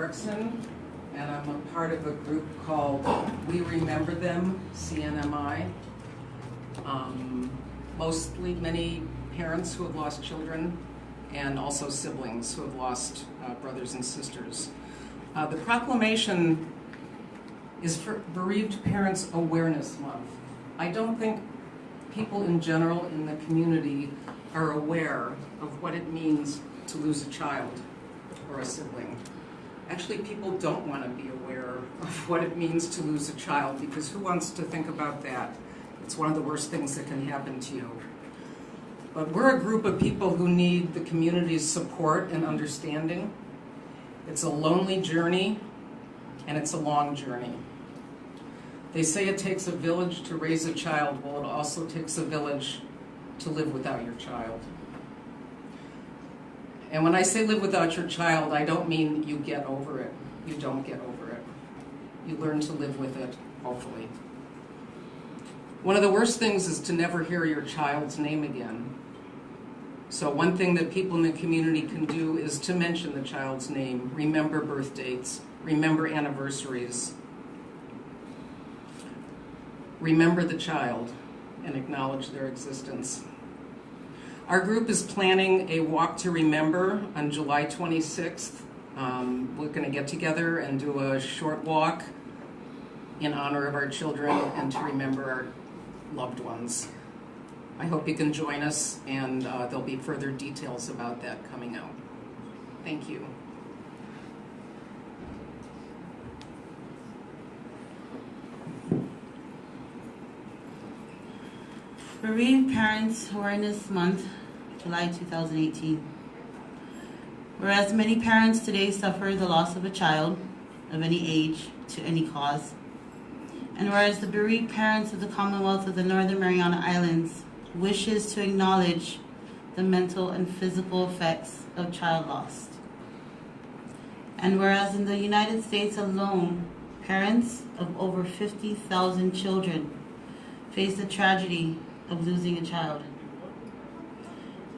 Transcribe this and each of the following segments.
Erickson, and I'm a part of a group called We Remember Them, CNMI. Mostly many parents who have lost children and also siblings who have lost brothers and sisters. The Proclamation is for Bereaved Parents Awareness Month. I don't think people in general in the community are aware of what it means to lose a child or a sibling. Actually, people don't want to be aware of what it means to lose a child, because who wants to think about that? It's one of the worst things that can happen to you. But we're a group of people who need the community's support and understanding. It's a lonely journey, and it's a long journey. They say it takes a village to raise a child. Well, it also takes a village to live without your child. And when I say live without your child, I don't mean you get over it. You don't get over it. You learn to live with it, hopefully. One of the worst things is to never hear your child's name again. So one thing that people in the community can do is to mention the child's name, remember birth dates, remember anniversaries, remember the child, and acknowledge their existence. Our group is planning a walk to remember on July 26th. We're going to get together and do a short walk in honor of our children and to remember our loved ones. I hope you can join us, and there'll be further details about that coming out. Thank you. Bereaved Parents Awareness Month, July 2018. Whereas many parents today suffer the loss of a child of any age to any cause, and whereas the bereaved parents of the Commonwealth of the Northern Mariana Islands wishes to acknowledge the mental and physical effects of child loss, and whereas in the United States alone, parents of over 50,000 children face the tragedy of losing a child.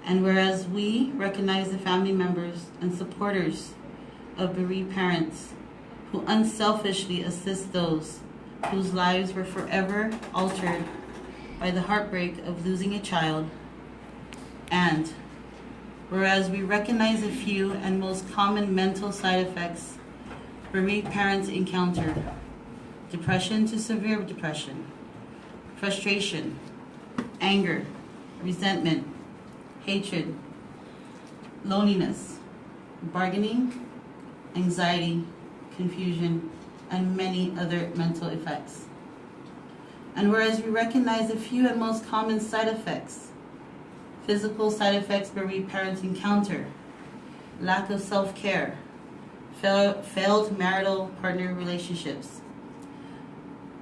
And whereas we recognize the family members and supporters of bereaved parents who unselfishly assist those whose lives were forever altered by the heartbreak of losing a child, and whereas we recognize a few and most common mental side effects bereaved parents encounter: depression to severe depression, frustration, anger, resentment, hatred, loneliness, bargaining, anxiety, confusion, and many other mental effects. And whereas we recognize a few and most common side effects, physical side effects bereaved parents encounter: lack of self-care, failed marital partner relationships,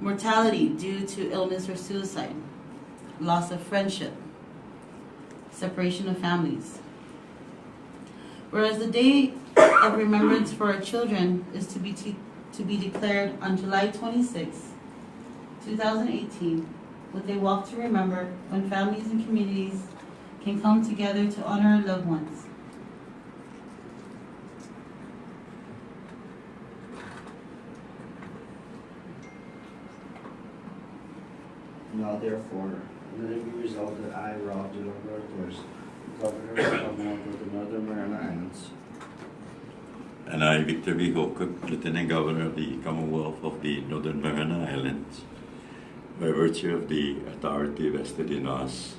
mortality due to illness or suicide, loss of friendship, separation of families. Whereas the Day of Remembrance for our children is to be declared on July 26, 2018, with a walk to remember, when families and communities can come together to honor our loved ones. Now therefore, let it be resolved that I, Rob de Torres, Governor of the Commonwealth of the Northern Mariana Islands, and I, Victor B. Hocutt, Lieutenant Governor of the Commonwealth of the Northern Mariana Islands, by virtue of the authority vested in us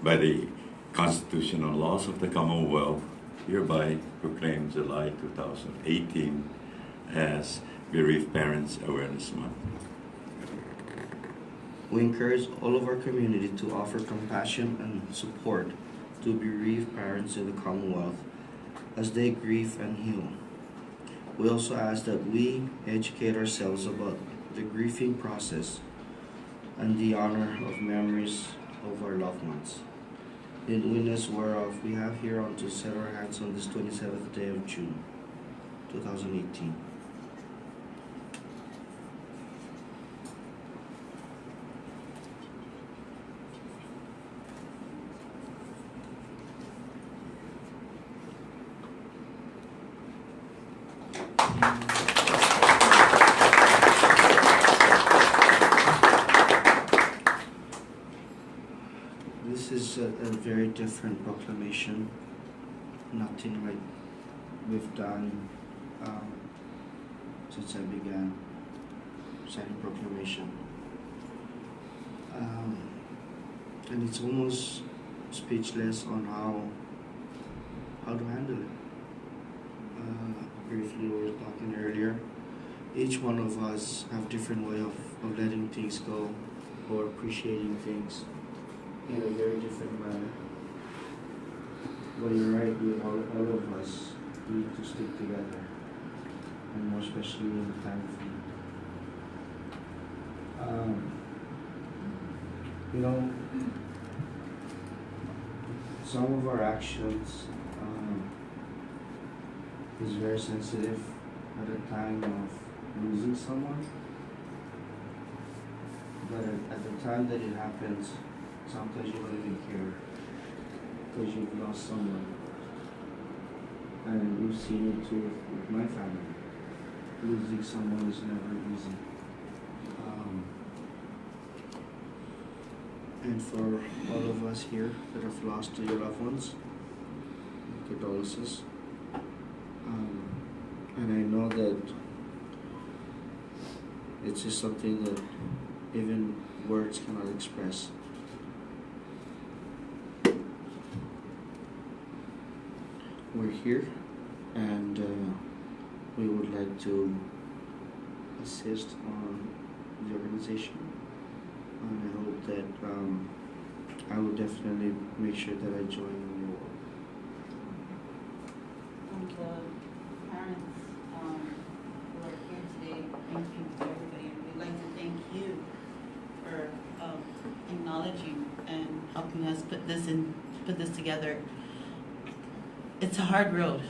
by the constitutional laws of the Commonwealth, hereby proclaim July 2018 as Bereaved Parents Awareness Month. we encourage all of our community to offer compassion and support to bereaved parents in the Commonwealth as they grieve and heal. We also ask that we educate ourselves about the grieving process and the honor of memories of our loved ones, in witness whereof we have hereon to set our hands on this 27th day of June, 2018. This is a very different proclamation. Nothing like we've done since I began signing proclamation. And it's almost speechless on how to handle it. Briefly, we were talking earlier. Each one of us have different way of letting things go or appreciating things in a very different manner. But you're right, all of us need to stick together, and more especially in the time of need. You know, some of our actions is very sensitive at a time of losing someone. But at the time that it happens, sometimes you don't even care because you've lost someone. And we've seen it too with my family. Losing someone is never easy. And for all of us here that have lost your loved ones, condolences. And I know that it's just something that even words cannot express. We're here, and we would like to assist on the organization. And I hope that I will definitely make sure that I join in your work. The parents who are here today, thank you to everybody. And we'd like to thank you for acknowledging and helping us put this together. It's a hard road,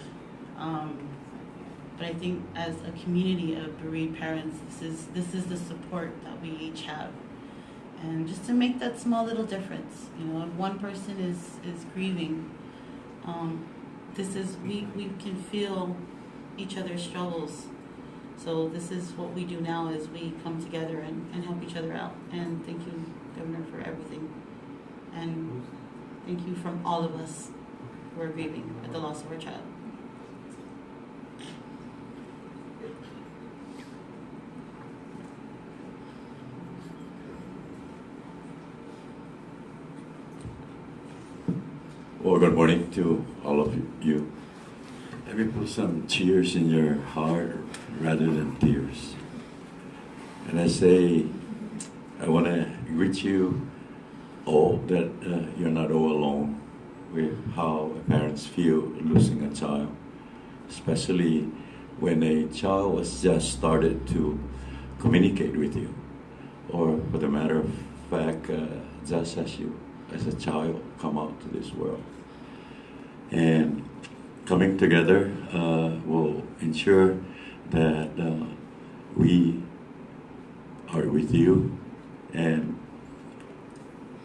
but I think as a community of bereaved parents, this is the support that we each have. And just to make that small little difference, you know, if one person is grieving, we can feel each other's struggles. So this is what we do now, is we come together and help each other out. And thank you, Governor, for everything. And thank you from all of us who are grieving at the loss of our child. Well, good morning to all of you. Let me put some cheers in your heart rather than tears. And I say, I want to greet you all that you're not all alone with how parents feel losing a child, especially when a child was just started to communicate with you, or for the matter of fact, just as you, as a child, come out to this world. And coming together will ensure that we are with you. And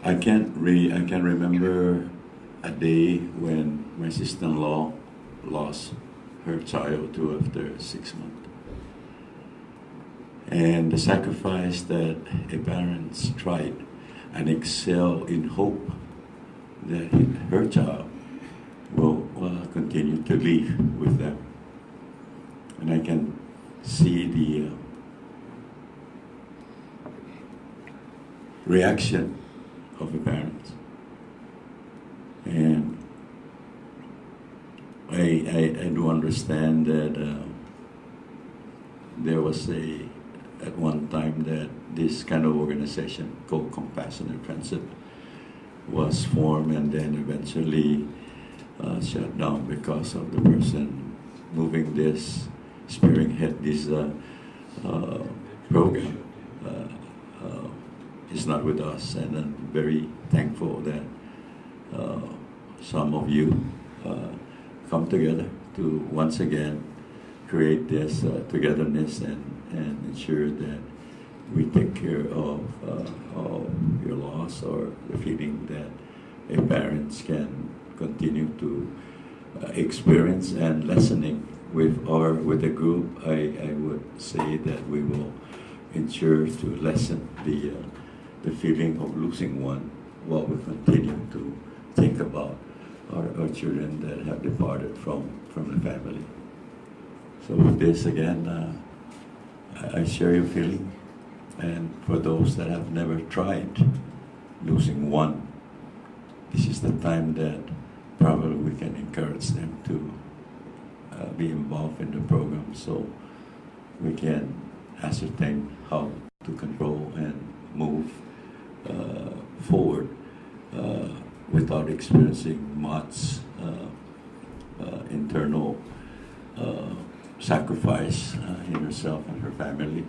I can remember a day when my sister-in-law lost her child too after 6 months. And the sacrifice that a parents tried and excel in hope that her child will continue to live with them. And I can see the reaction of the parents. And I do understand that there was at one time that this kind of organization called Compassion and Friendship was formed and then eventually shut down because of the person moving this, spearhead this program is not with us. And I'm very thankful that some of you come together to once again create this togetherness and ensure that we take care of your loss, or the feeling that a parents can continue to experience. And lessening with the group, I would say that we will ensure to lessen the feeling of losing one while we continue to think about our children that have departed from the family. So with this again, I share your feeling, and for those that have never tried losing one, this is the time that probably we can encourage them to be involved in the program, so we can ascertain how to control and move forward without experiencing much internal sacrifice in herself and her family.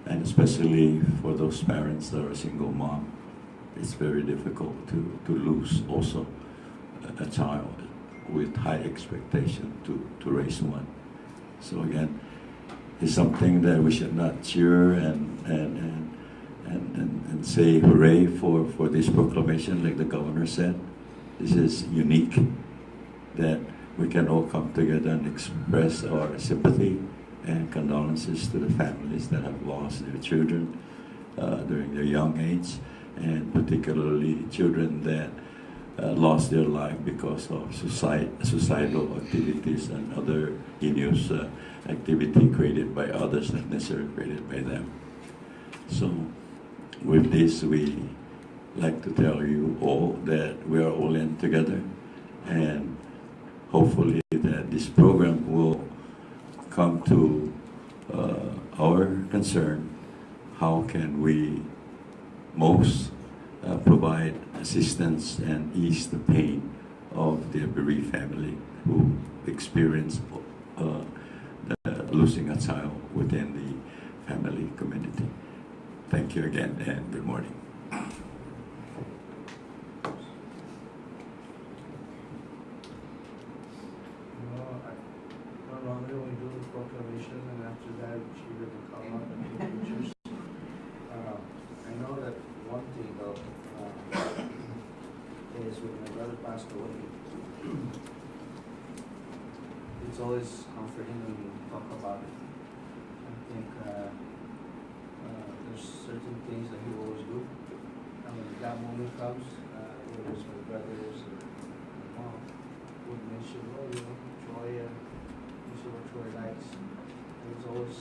And especially for those parents that are single mom, it's very difficult to lose also a child with high expectation to raise one. So again, it's something that we should not cheer and say hooray for this proclamation, like the governor said. This is unique, that we can all come together and express our sympathy and condolences to the families that have lost their children during their young age, and particularly children that lost their life because of suicidal activities and other heinous activity created by others, not necessarily created by them. So with this, we like to tell you all that we are all in together, and hopefully that this program will come to our concern. How can we most provide assistance and ease the pain of the bereaved family who experience losing a child within the family community. Thank you again, and good morning. Normally we do the proclamation, and after that she will come up and take pictures. I know that one thing though is when my brother passed away, it's always comforting when we talk about it. I think there's certain things that he will always do, and when that moment comes, whether it's my brothers or my mom, would mention, oh, you know, Troy. This is what Troy likes. And it's always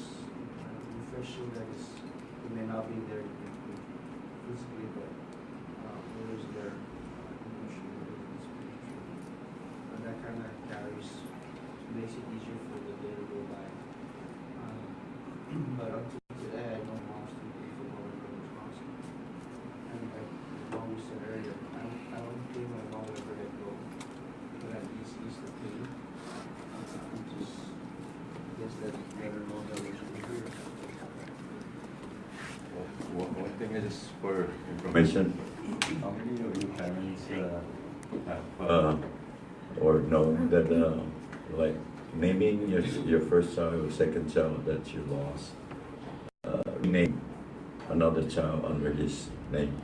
refreshing that he may not be there physically, but always there emotionally and spiritually. And that kind of makes it easier for the day to go by. But until today, I know mom's too big for mother brother's lost. And like mom said earlier, I don't think my mom would ever let go, but at least ease the pain. One thing is for information, how many of you parents have or know that like naming your first child or second child that you lost, rename another child under his name?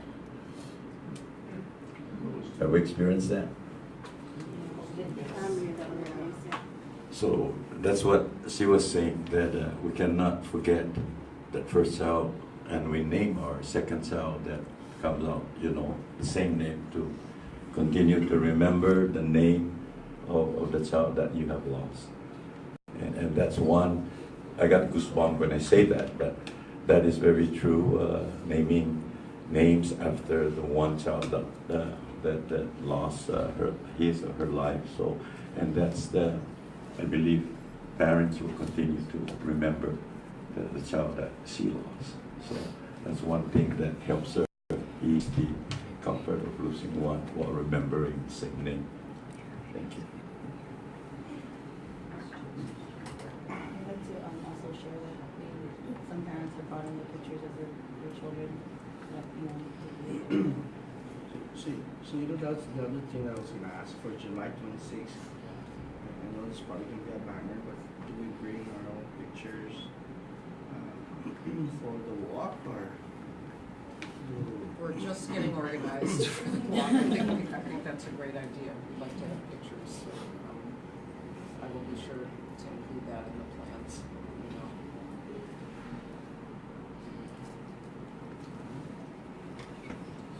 Have we experienced that? So that's what she was saying, that we cannot forget that first child, and we name our second child that comes out, you know, the same name, to continue to remember the name of the child that you have lost. And that's one, I got goosebumps when I say that, but that is very true, naming names after the one child that lost his or her life. So, and that's I believe parents will continue to remember the child that she lost. So that's one thing that helps her ease the comfort of losing one while remembering the same name. Thank you. I'd like to also share that some parents have brought in the pictures of their children that, So you know, that's the other thing I was going to ask for July 26th. I know it's probably going to be a banner, but do we bring our own pictures for the walk, or We're just getting organized for the walk. I think that's a great idea. We'd like to have pictures. So, I will be sure to include that in the plans.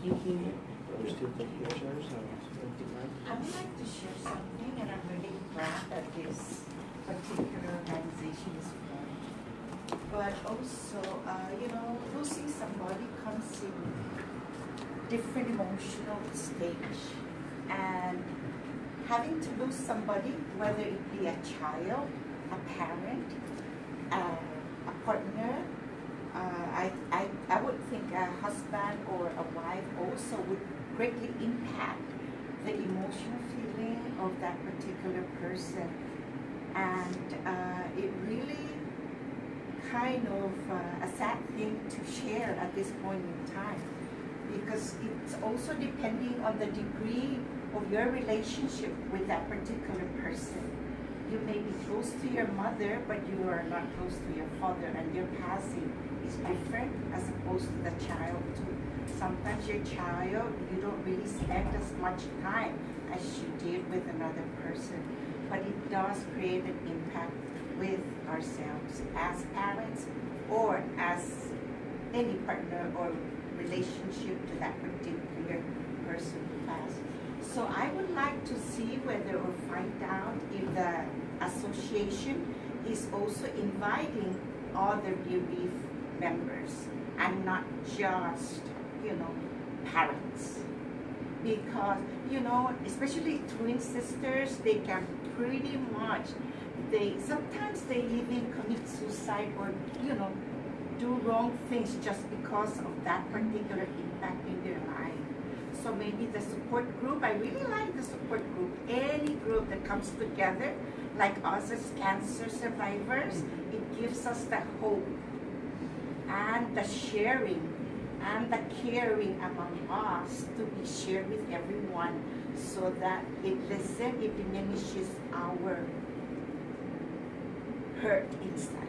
thank you. others to take pictures. I would like to share something, and I'm really glad that this particular organization is formed. But also, losing somebody comes in different emotional stage. And having to lose somebody, whether it be a child, a parent, a partner, I would think a husband or a wife also would greatly impact the emotional feeling of that particular person. And it really kind of a sad thing to share at this point in time, because it's also depending on the degree of your relationship with that particular person. You may be close to your mother, but you are not close to your father, and your passing is different as opposed to the child too. Sometimes your child, you don't really spend as much time as you did with another person, but it does create an impact with ourselves as parents or as any partner or relationship to that particular person who passed. So I would like to see whether or find out if the association is also inviting other bereaved members and not just, parents. Because, especially twin sisters, they can pretty much, sometimes they even commit suicide or, do wrong things just because of that particular impact in their life. So maybe the support group, I really like the support group. Any group that comes together, like us as cancer survivors, it gives us the hope and the sharing and the caring among us to be shared with everyone, so that it diminishes our hurt inside.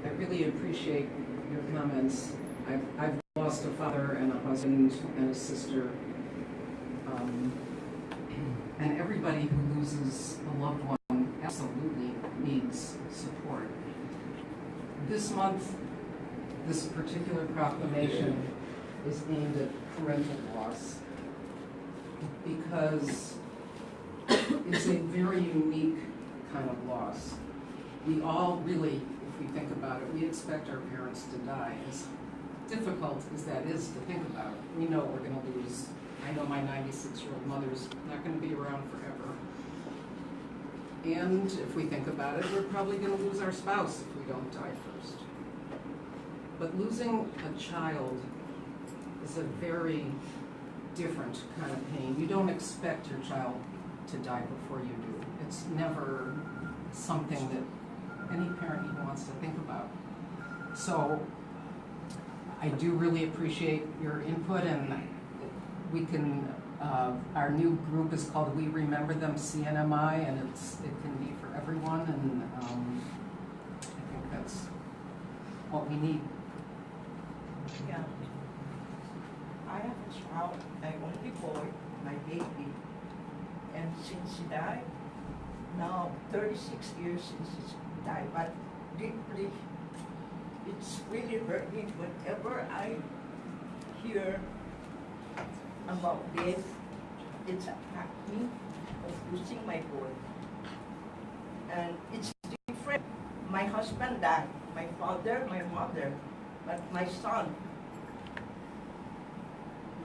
I really appreciate your comments. I've lost a father and a husband and a sister. And everybody who loses a loved one absolutely needs support. This month, this particular proclamation is aimed at parental loss because it's a very unique kind of loss. We all really, if we think about it, we expect our parents to die. As difficult as that is to think about, we know we're going to lose. I know my 96-year-old mother's not going to be around forever. And if we think about it, we're probably going to lose our spouse if we don't die first. But losing a child is a very different kind of pain. You don't expect your child to die before you do. It's never something that any parent even wants to think about. So I do really appreciate your input, and we can, our new group is called We Remember Them CNMI, and it can be for everyone, and I think that's what we need. Yeah. I have a child, my only boy, my baby, and since he died, now 36 years since he died, but deeply, it's really hurt me whenever I hear about death. It's attacked me of losing my boy. And it's different. My husband died, my father, my mother, but my son,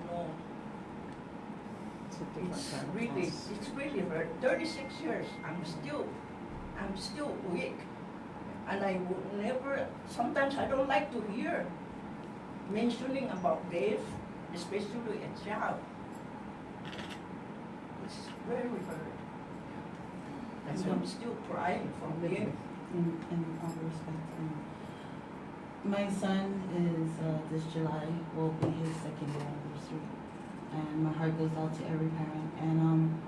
no. It's really hurt. 36 years, I'm still weak. And I would never, sometimes I don't like to hear mentioning about death, especially a child. It's very hurt. And I'm still crying from there. In all respect. My son is, this July will be his second year anniversary. And my heart goes out to every parent. And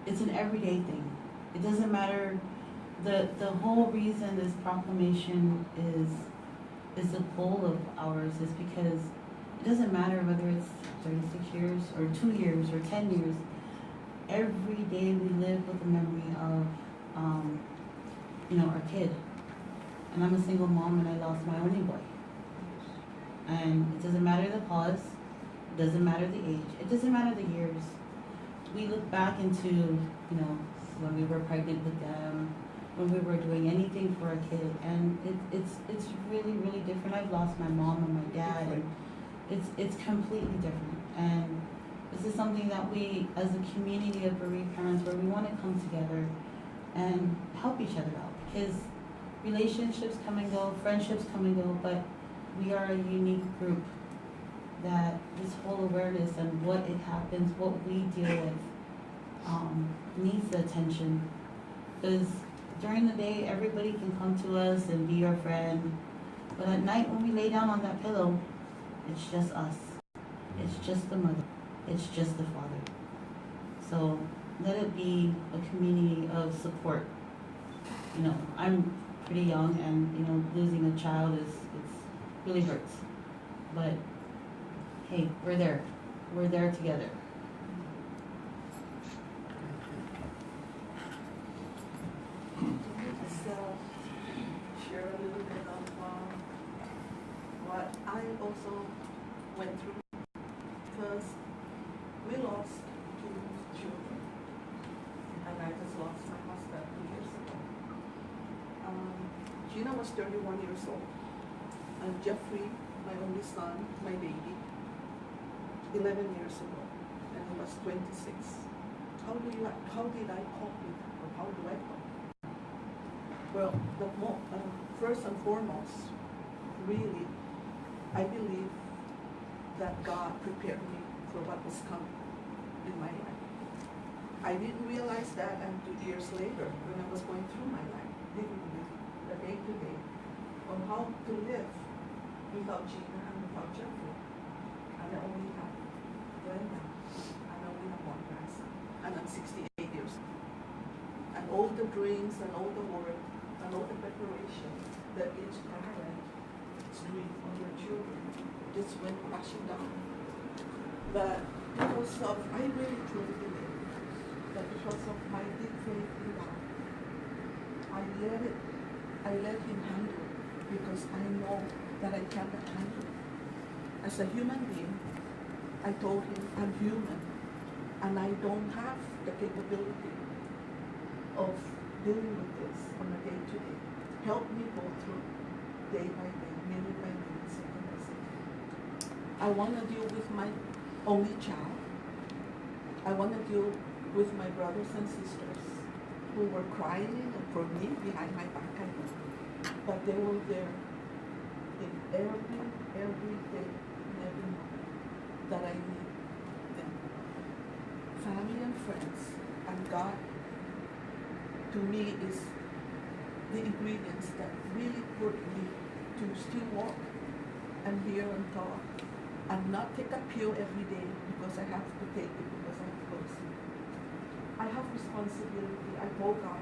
it's an everyday thing. It doesn't matter, the whole reason this proclamation is a goal of ours is because it doesn't matter whether it's 36 years or 2 years or 10 years. Every day we live with the memory of, our kid. And I'm a single mom, and I lost my only boy. And it doesn't matter the cause, it doesn't matter the age, it doesn't matter the years. We look back into, when we were pregnant with them, when we were doing anything for a kid, and it's really, really different. I've lost my mom and my dad, and it's completely different. And this is something that we, as a community of bereaved parents, where we want to come together and help each other out, because relationships come and go, friendships come and go, but we are a unique group that this whole awareness and what it happens, what we deal with, needs the attention. Because during the day, everybody can come to us and be our friend, but at night when we lay down on that pillow, it's just us. It's just the mother. It's just the father. So let it be a community of support. I'm pretty young, and losing a child it's really hurts. But hey, we're there. We're there together. So, share a little bit of what I also went through. Because we lost 2 children, and I just lost my husband 2 years ago. Gina was 31 years old, and Jeffrey, my only son, my baby, 11 years ago, and he was 26. How did I cope with it, or how do I cope? Well, first and foremost, really, I believe that God prepared me for what was coming in my life. I didn't realize that until years later when I was going through my life, living with the day-to-day on how to live without Gina and without Jeffrey. And I only have Glenda, and I only have one grandson, and I'm 68 years old. And all the dreams and all the work and all the preparation that each parent is doing on their children just went crashing down. But because of, I really truly believe that because of my deep faith in God, I let Him handle it, because I know that I cannot handle it. As a human being, I told Him I'm human, and I don't have the capability of dealing with this on a day-to-day. Help me go through day by day, minute by minute, second by second. I want to deal with my only child. I want to deal with my brothers and sisters who were crying for me behind my back, I know. But they were there in every day, in every moment that I need them. Family and friends and God, to me, is the ingredients that really put me to still walk and hear and talk and not take a pill every day because I have to take it because I have to go to sleep. I have responsibility. I told God,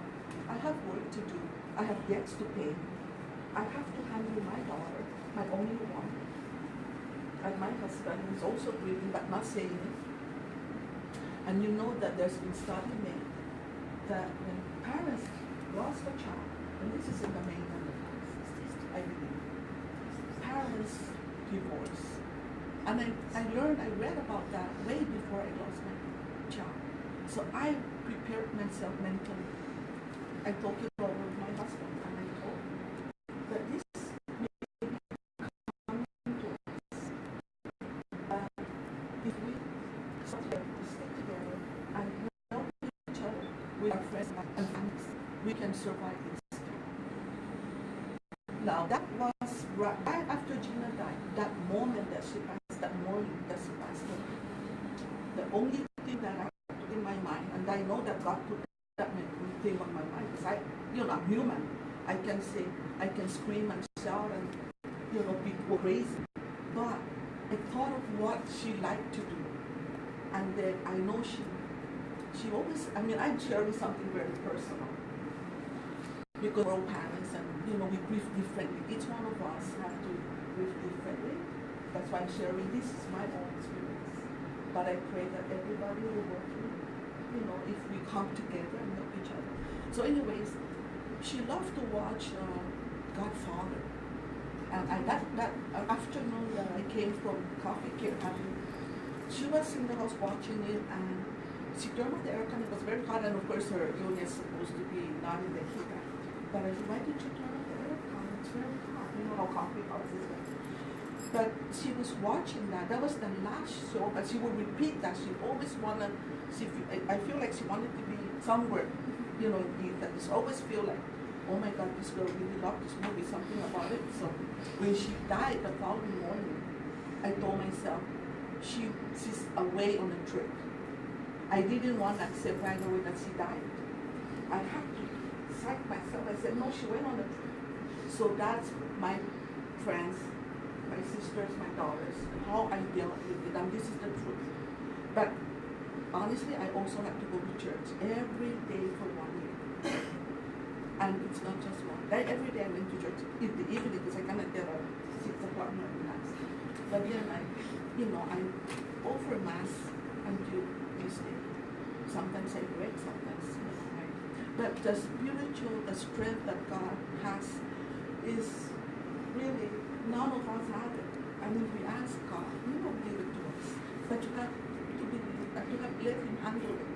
I have work to do. I have debts to pay. I have to handle my daughter, my only one, and my husband, who is also grieving but not saying it. And you know that there's been study made that when parents lost a child, and this is in the mainland of I believe, parents divorce. And I read about that way before I lost my child. So I prepared myself mentally. I talked it over with my husband, and I told him that this may be coming to us. If we stay together and help each other with our friends and families, we can survive this. Now, that was right after Gina died, that moment that she passed, that morning that she passed away. The only thing that I put in my mind, and I know that God put that thing on my mind, because I'm human. I can say, I can scream and shout and, people crazy. But I thought of what she liked to do. And then I know she always, I'm sharing something very personal. Because we're all parents and, we grieve differently. Each one of us have to grieve differently. That's why I'm sharing this is my own experience. But I pray that everybody will work through, if we come together and help each other. So anyways, she loved to watch Godfather. And that afternoon that I came from coffee care, she was in the house watching it, and she turned on the aircon. It was very hot, and of course her unit is supposed to be not in the heat. But I said, why did you turn on the aircon? It's very hot. You know how coffee house is. But she was watching that. That was the last show, but she would repeat that. She always wanted. I feel like she wanted to be somewhere, you know, that just always feel like, oh my God, this girl really loved this movie, something about it. So when she died the following morning, I told myself, she's away on a trip. I didn't want to accept right away that she died. I had to psych myself. I said, no, she went on a trip. So that's my friends, my sisters, my daughters, how I deal with it, and this is the truth. But honestly, I also have to go to church every day for 1 year. And it's not just one. Every day I went to church in the evening because I cannot get up 6 o'clock in the night. But then I offer mass until this day. Sometimes I break, sometimes I. But the strength that God has is really, none of us have it. I mean, we ask God, He will give it to us. But you have to believe, and you have to let Him handle it.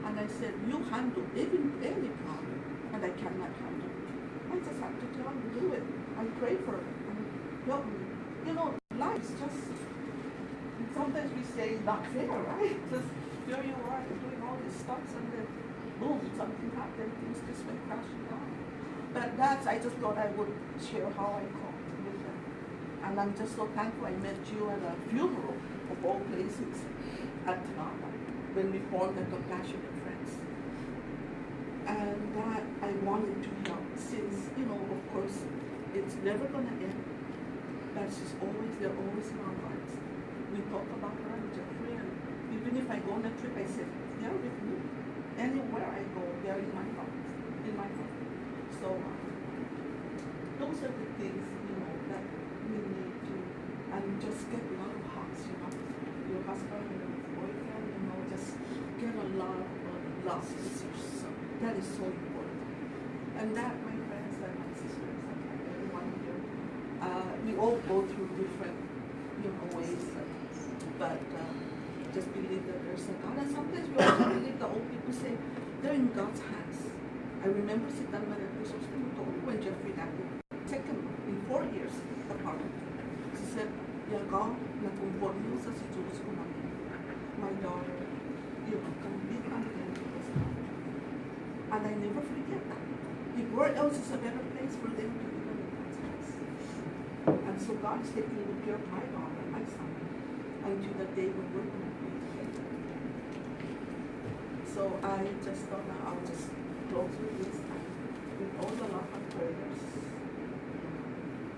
And I said, you handle even any problem, and I cannot handle it. I just have to tell Him, do it, and pray for it, and help me. You know, life is just, sometimes we say not fair, right? Just here you are doing all these stuff, and then boom, something happened, things just went crashing down. But I just thought I would share how I coped with them. And I'm just so thankful I met you at a funeral of all places at Tanaka when we formed the Compassionate Friends. And that I wanted to help since, you know, of course, it's never going to end. But they're always in our hearts. We talk about her and Jeffrey, and even if I go on a trip, I say, they're with me. Anywhere I go, they're in my heart. So those are the things, you know, that we need to, and just get a lot of hugs, you know. Your husband and your boyfriend, you know, just get a lot of love. So that is so important. And that, my friends and my sisters and everyone here, we all go through different, you know, ways, but just believe that there's a God. And sometimes we also believe the old people say they're in God's hands. I remember Sitan Maria Chrysostom told me when Jeffrey died, second in 4 years apart. She said, God, na-conforme mo sa situation ko namin. My daughter, you know, can be content with us now. And I never forget that. If where else is a better place for them to live in God's hands. And so God is taking good care of my daughter, my son, until the day when we're going to be together. So I just thought I'll just close with this time, with all the love and prayers.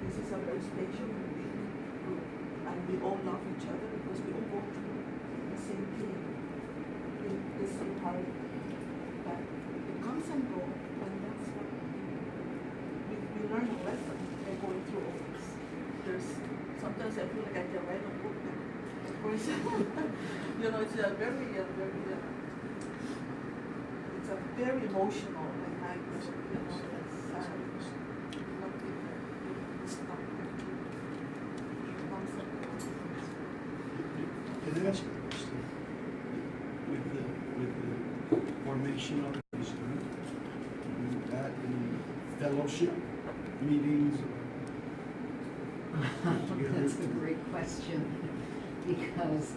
This is a very special group, and we all love each other because we all go through the same thing, the same heart. But it comes and goes, and that's what we learn a lesson by going through all this. Sometimes I feel like I can write a book now. Of course, you know, it's a very it's a very emotional and I, you know, it's sad. Can I ask you a question? With the formation of this group, you had any fellowship meetings? That's a great question because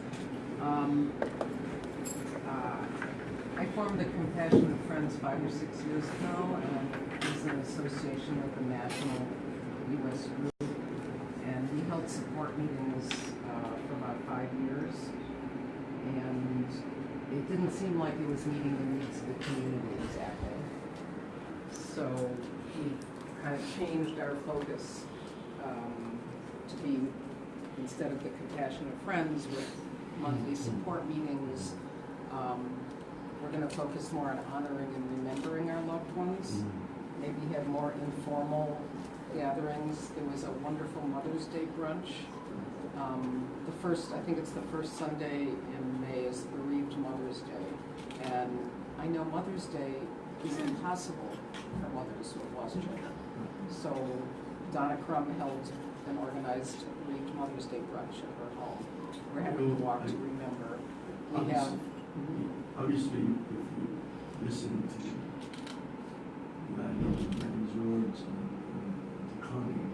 I formed the Compassionate Friends 5 or 6 years ago, and it was an association with the national U.S. group, and we held support meetings for about 5 years, and it didn't seem like it was meeting the needs of the community exactly. So we kind of changed our focus to be, instead of the Compassionate Friends with monthly support meetings, we're going to focus more on honoring and remembering our loved ones. Maybe have more informal gatherings. There was a wonderful Mother's Day brunch. I think it's the first Sunday in May is Bereaved Mother's Day. And I know Mother's Day is impossible for mothers who have lost children. So Donna Crum held an organized Bereaved Mother's Day brunch at her home. We're having a walk to remember. We have, Obviously, if you listen to Maddie's words and to Connie,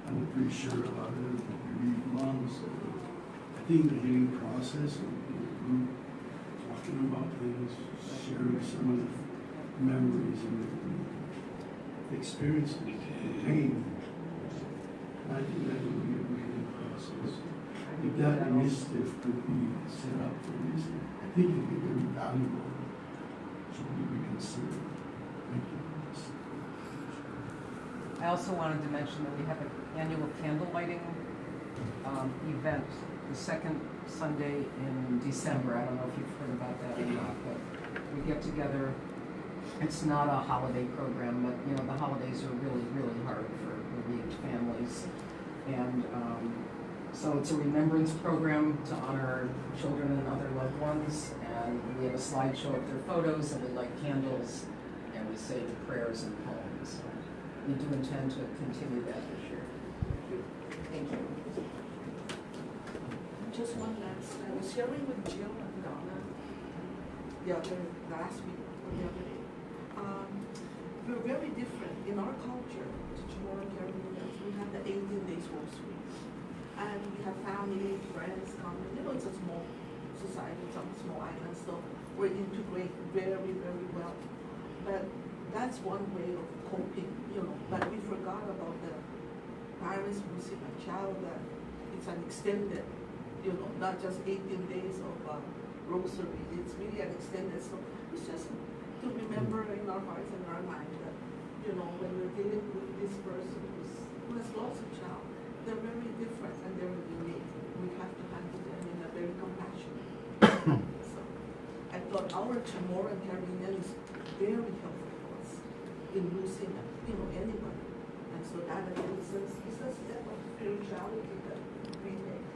I'm pretty sure a lot of the bereaved moms, I think the healing process of the group, talking about things, sharing some of the memories and the experiences, the pain, I think that would be a healing process. If that initiative could be set up for this, I think it would be very valuable. Should be reconsidered. Thank you. I also wanted to mention that we have an annual candle lighting event the second Sunday in December. I don't know if you've heard about that or not, but we get together. It's not a holiday program, but you know the holidays are really, really hard for bereaved families, and so it's a remembrance program to honor children and other loved ones, and we have a slideshow of their photos, and we light candles, and we say the prayers and poems. So we do intend to continue that this year. Thank you. Just one last, I was sharing with Jill and Donna last week or the other day. We're very different in our culture. Tomorrow, Caribbeans, we have the 18 days rosary. And we have family, friends coming. You know, it's a small society, it's a small island, so we're integrated very, very well. But that's one way of coping, you know. But we forgot about the parents losing a child, that it's an extended, you know, not just 18 days of rosary. It's really an extended, so it's just to remember in our hearts and our mind that, you know, when we're dealing with this person who has lost a child, they're very different and they're unique. We have to handle them in a very compassionate way. So I thought our Chamorro and Caribbean is very helpful for us in losing, you know, anybody. And so that is a step of spirituality that we make.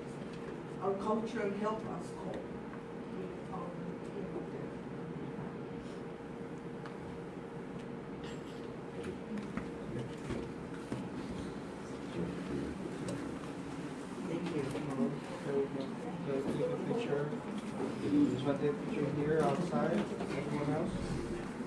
Our culture help us cope with our, you know, death. Thank you. So take a picture. You just want to take a picture here outside. Everyone else?